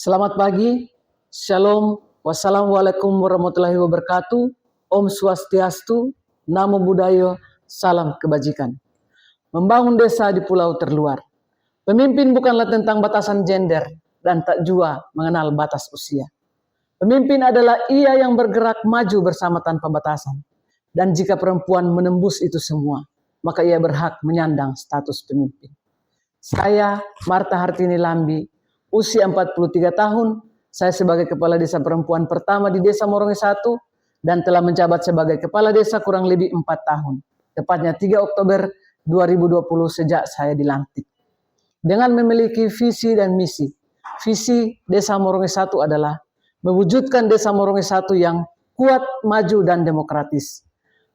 Selamat pagi, Shalom, Wassalamualaikum warahmatullahi wabarakatuh, Om Swastiastu, Namo Buddhaya, Salam Kebajikan. Membangun desa di pulau terluar. Pemimpin bukanlah tentang batasan gender dan tak jua mengenal batas usia. Pemimpin adalah ia yang bergerak maju bersama tanpa batasan. Dan jika perempuan menembus itu semua, maka ia berhak menyandang status pemimpin. Saya, Marta Hartini Lambi, usia 43 tahun, saya sebagai kepala desa perempuan pertama di Desa Moronge 1 dan telah menjabat sebagai kepala desa kurang lebih 4 tahun. Tepatnya 3 Oktober 2020 sejak saya dilantik. Dengan memiliki visi dan misi. Visi Desa Moronge 1 adalah mewujudkan Desa Moronge 1 yang kuat, maju, dan demokratis.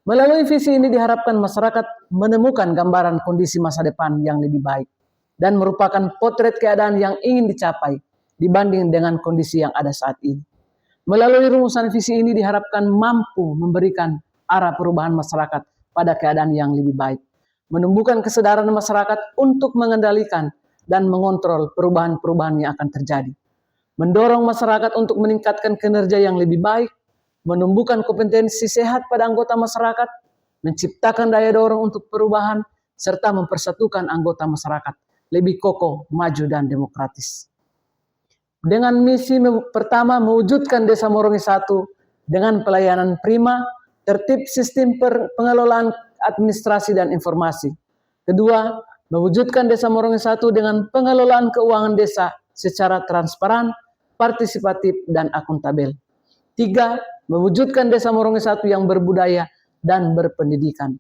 Melalui visi ini diharapkan masyarakat menemukan gambaran kondisi masa depan yang lebih baik dan merupakan potret keadaan yang ingin dicapai dibanding dengan kondisi yang ada saat ini. Melalui rumusan visi ini diharapkan mampu memberikan arah perubahan masyarakat pada keadaan yang lebih baik, menumbuhkan kesadaran masyarakat untuk mengendalikan dan mengontrol perubahan-perubahan yang akan terjadi, mendorong masyarakat untuk meningkatkan kinerja yang lebih baik, menumbuhkan kompetensi sehat pada anggota masyarakat, menciptakan daya dorong untuk perubahan, serta mempersatukan anggota masyarakat lebih kokoh, maju, dan demokratis. Dengan misi pertama, mewujudkan Desa Moronge 1 dengan pelayanan prima, tertib sistem pengelolaan administrasi dan informasi. Kedua, mewujudkan Desa Moronge 1 dengan pengelolaan keuangan desa secara transparan, partisipatif, dan akuntabel. Tiga, mewujudkan Desa Moronge 1 yang berbudaya dan berpendidikan.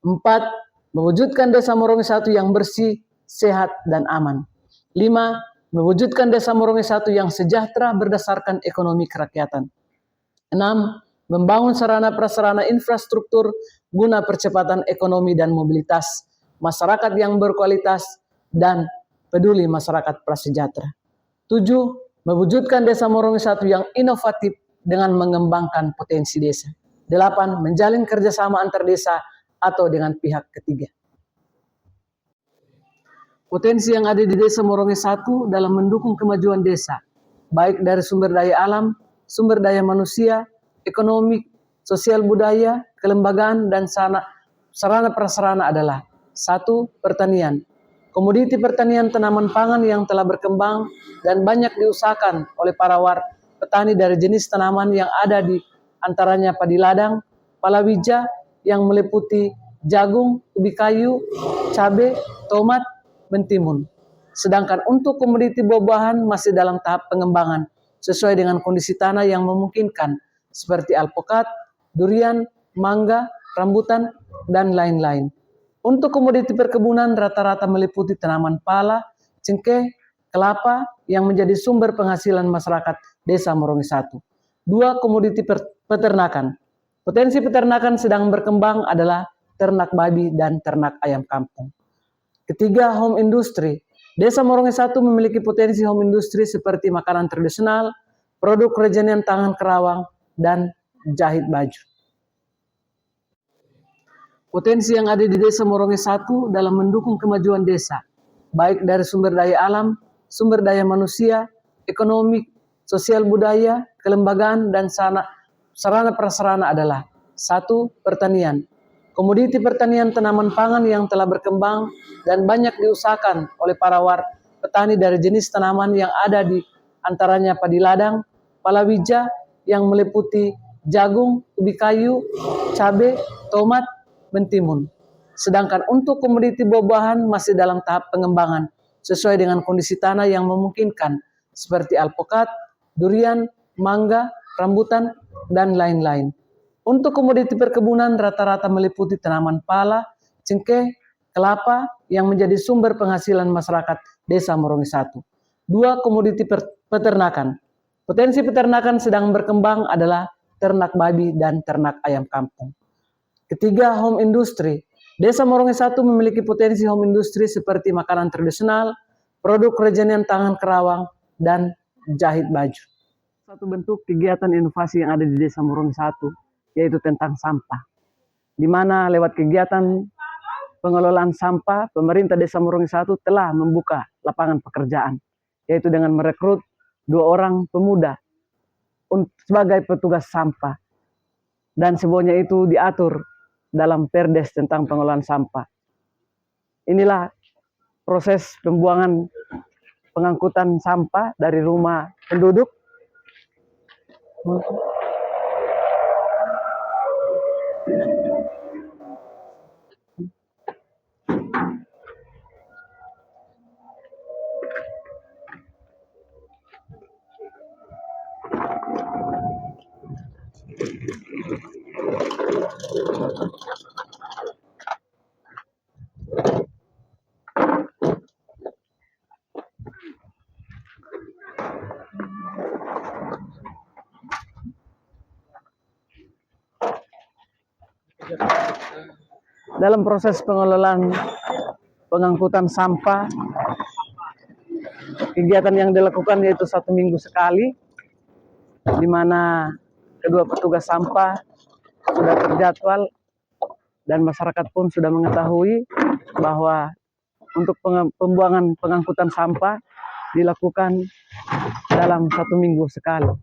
Empat, mewujudkan Desa Moronge 1 yang bersih, sehat, dan aman. 5. Mewujudkan Desa Moronge 1 yang sejahtera berdasarkan ekonomi kerakyatan. 6. Membangun sarana prasarana infrastruktur guna percepatan ekonomi dan mobilitas masyarakat yang berkualitas dan peduli masyarakat prasejahtera. 7. Mewujudkan Desa Moronge 1 yang inovatif dengan mengembangkan potensi desa. 8. Menjalin kerjasama antar desa atau dengan pihak ketiga. Potensi yang ada di Desa Moronge 1 dalam mendukung kemajuan desa, baik dari sumber daya alam, sumber daya manusia, ekonomi, sosial budaya, kelembagaan, dan sarana prasarana adalah 1. Pertanian. Komoditi pertanian tanaman pangan yang telah berkembang dan banyak diusahakan oleh para petani dari jenis tanaman yang ada di antaranya padi ladang, palawija yang meliputi jagung, ubi kayu, cabai, tomat, mentimun. Sedangkan untuk komoditi buah-buahan masih dalam tahap pengembangan sesuai dengan kondisi tanah yang memungkinkan seperti alpukat, durian, mangga, rambutan, dan lain-lain. Untuk komoditi perkebunan rata-rata meliputi tanaman pala, cengkeh, kelapa yang menjadi sumber penghasilan masyarakat Desa Moronge 1. 2. Komoditi peternakan. Potensi peternakan sedang berkembang adalah ternak babi dan ternak ayam kampung. Ketiga, home industry. Desa Moronge 1 memiliki potensi home industry seperti makanan tradisional, produk kerajinan tangan kerawang, dan jahit baju. Potensi yang ada di Desa Moronge 1 dalam mendukung kemajuan desa, baik dari sumber daya alam, sumber daya manusia, ekonomi, sosial budaya, kelembagaan, dan sarana prasarana adalah 1. Pertanian. Komoditi pertanian tanaman pangan yang telah berkembang dan banyak diusahakan oleh para petani dari jenis tanaman yang ada di antaranya padi ladang, palawija yang meliputi jagung, ubi kayu, cabai, tomat, mentimun. Sedangkan untuk komoditi buah-buahan masih dalam tahap pengembangan sesuai dengan kondisi tanah yang memungkinkan seperti alpukat, durian, mangga, rambutan, dan lain-lain. Untuk komoditi perkebunan rata-rata meliputi tanaman pala, cengkeh, kelapa yang menjadi sumber penghasilan masyarakat Desa Moronge 1. 2. Komoditi peternakan. Potensi peternakan sedang berkembang adalah ternak babi dan ternak ayam kampung. Ketiga, home industry. Desa Moronge 1 memiliki potensi home industry seperti makanan tradisional, produk kerajinan tangan kerawang, dan jahit baju. Satu bentuk kegiatan inovasi yang ada di Desa Moronge 1 yaitu tentang sampah, di mana lewat kegiatan pengelolaan sampah, pemerintah Desa Moronge 1 telah membuka lapangan pekerjaan, yaitu dengan merekrut 2 orang pemuda sebagai petugas sampah. Dan semuanya itu diatur dalam Perdes tentang pengelolaan sampah. Inilah proses pembuangan pengangkutan sampah dari rumah penduduk dalam proses pengelolaan pengangkutan sampah. Kegiatan yang dilakukan yaitu 1 minggu sekali, di mana kedua petugas sampah sudah terjadwal dan masyarakat pun sudah mengetahui bahwa untuk pembuangan pengangkutan sampah dilakukan dalam 1 minggu sekali.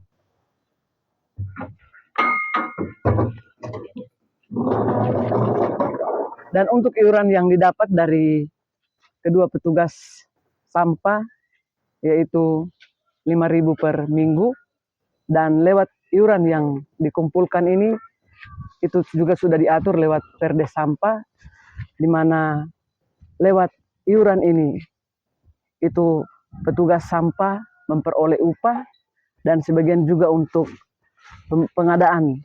Dan untuk iuran yang didapat dari kedua petugas sampah yaitu 5.000 per minggu, dan lewat iuran yang dikumpulkan ini itu juga sudah diatur lewat Perdes sampah, di mana lewat iuran ini itu petugas sampah memperoleh upah dan sebagian juga untuk pengadaan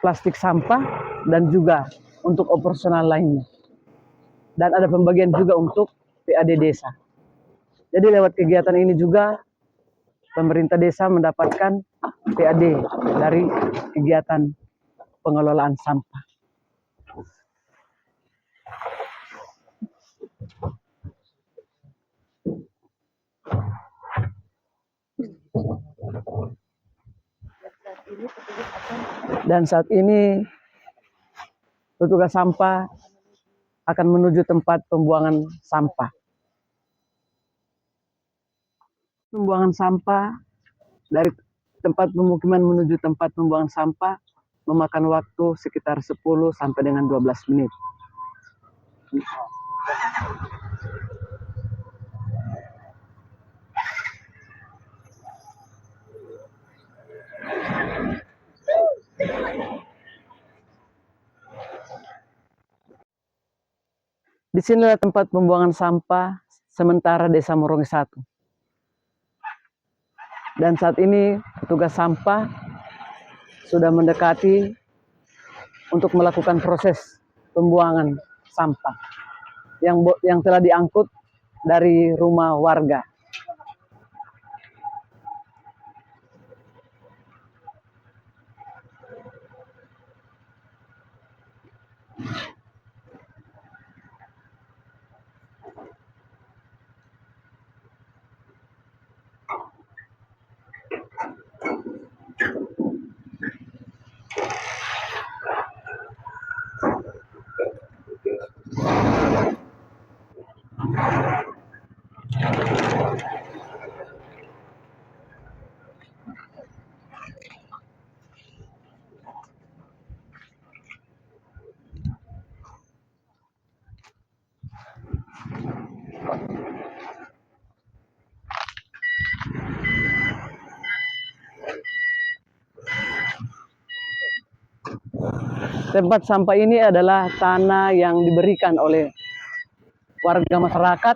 plastik sampah dan juga untuk operasional lainnya. Dan ada pembagian juga untuk PAD desa. Jadi lewat kegiatan ini juga pemerintah desa mendapatkan PAD dari kegiatan pengelolaan sampah. Dan saat ini petugas sampah akan menuju tempat pembuangan sampah. Pembuangan sampah dari tempat pemukiman menuju tempat pembuangan sampah memakan waktu sekitar 10 sampai dengan 12 menit. Di sinilah tempat pembuangan sampah sementara Desa Morongi 1. Dan saat ini petugas sampah sudah mendekati untuk melakukan proses pembuangan sampah yang telah diangkut dari rumah warga. Tempat sampah ini adalah tanah yang diberikan oleh warga masyarakat,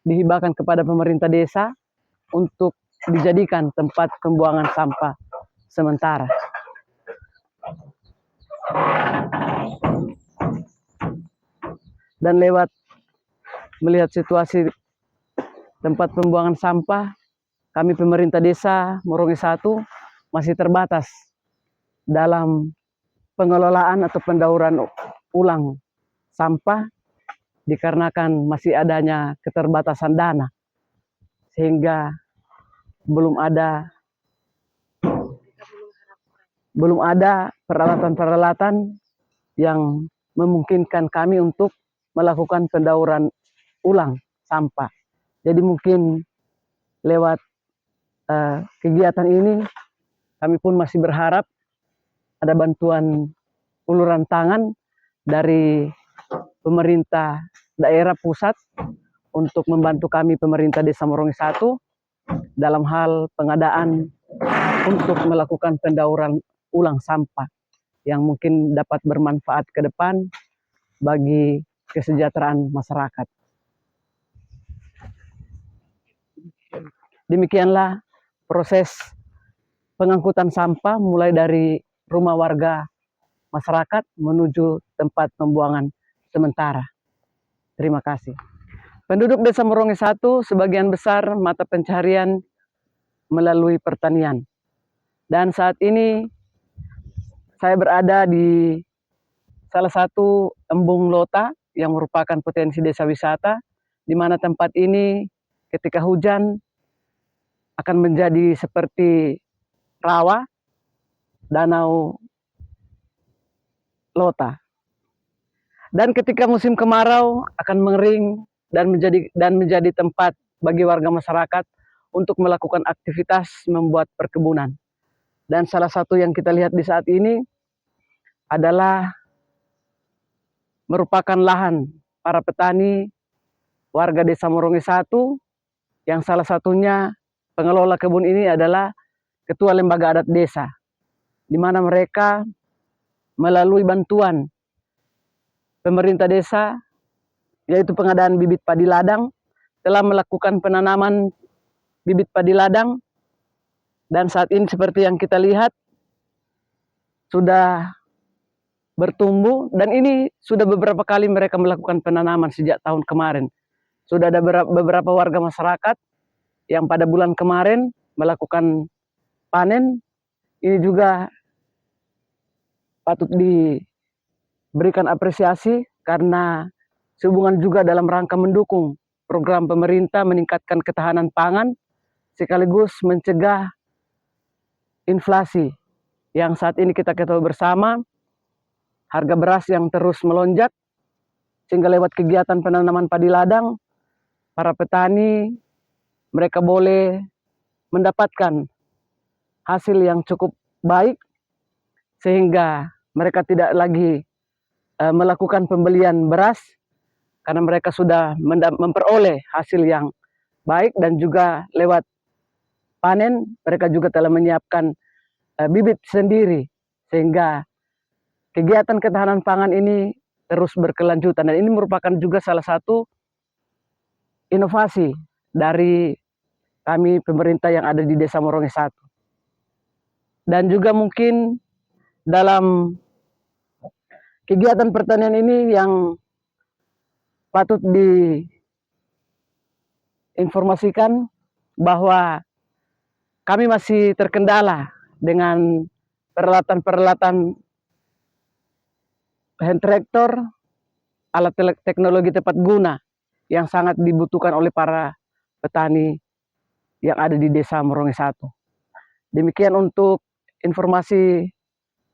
dihibahkan kepada pemerintah desa untuk dijadikan tempat pembuangan sampah sementara. Dan lewat melihat situasi tempat pembuangan sampah, kami pemerintah desa Morongi 1 masih terbatas dalam pengelolaan atau pendauran ulang sampah dikarenakan masih adanya keterbatasan dana, sehingga belum ada peralatan-peralatan yang memungkinkan kami untuk melakukan pendauran ulang sampah. Jadi mungkin lewat kegiatan ini kami pun masih berharap ada bantuan uluran tangan dari pemerintah daerah pusat untuk membantu kami pemerintah Desa Morongi 1 dalam hal pengadaan untuk melakukan pendauran ulang sampah yang mungkin dapat bermanfaat ke depan bagi kesejahteraan masyarakat. Demikianlah proses pengangkutan sampah mulai dari rumah warga masyarakat menuju tempat pembuangan sementara. Terima kasih. Penduduk Desa Morongi 1 sebagian besar mata pencaharian melalui pertanian. Dan saat ini saya berada di salah satu embung Lota yang merupakan potensi desa wisata, di mana tempat ini ketika hujan akan menjadi seperti rawa, danau Lota. Dan ketika musim kemarau akan mengering dan menjadi tempat bagi warga masyarakat untuk melakukan aktivitas membuat perkebunan. Dan salah satu yang kita lihat di saat ini adalah merupakan lahan para petani warga Desa Morongi 1 yang salah satunya pengelola kebun ini adalah Ketua Lembaga Adat Desa, di mana mereka melalui bantuan pemerintah desa, yaitu pengadaan bibit padi ladang, telah melakukan penanaman bibit padi ladang, dan saat ini seperti yang kita lihat sudah bertumbuh, dan ini sudah beberapa kali mereka melakukan penanaman sejak tahun kemarin. Sudah ada beberapa warga masyarakat yang pada bulan kemarin melakukan panen. Ini juga patut diberikan apresiasi karena sehubungan juga dalam rangka mendukung program pemerintah meningkatkan ketahanan pangan sekaligus mencegah inflasi yang saat ini kita ketahui bersama, harga beras yang terus melonjak, sehingga lewat kegiatan penanaman padi ladang, para petani mereka boleh mendapatkan hasil yang cukup baik, sehingga mereka tidak lagi melakukan pembelian beras, karena mereka sudah memperoleh hasil yang baik, dan juga lewat panen mereka juga telah menyiapkan bibit sendiri, sehingga kegiatan ketahanan pangan ini terus berkelanjutan. Dan ini merupakan juga salah satu inovasi dari kami pemerintah yang ada di Desa Morongi 1. Dan juga mungkin dalam kegiatan pertanian ini yang patut diinformasikan bahwa kami masih terkendala dengan peralatan-peralatan hand tractor, alat teknologi tepat guna yang sangat dibutuhkan oleh para petani yang ada di Desa Morongi 1. Demikian untuk informasi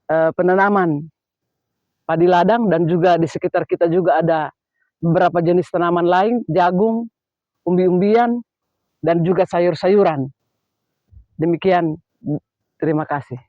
penanaman padi ladang, dan juga di sekitar kita juga ada beberapa jenis tanaman lain, jagung, umbi-umbian, dan juga sayur-sayuran. Demikian, terima kasih.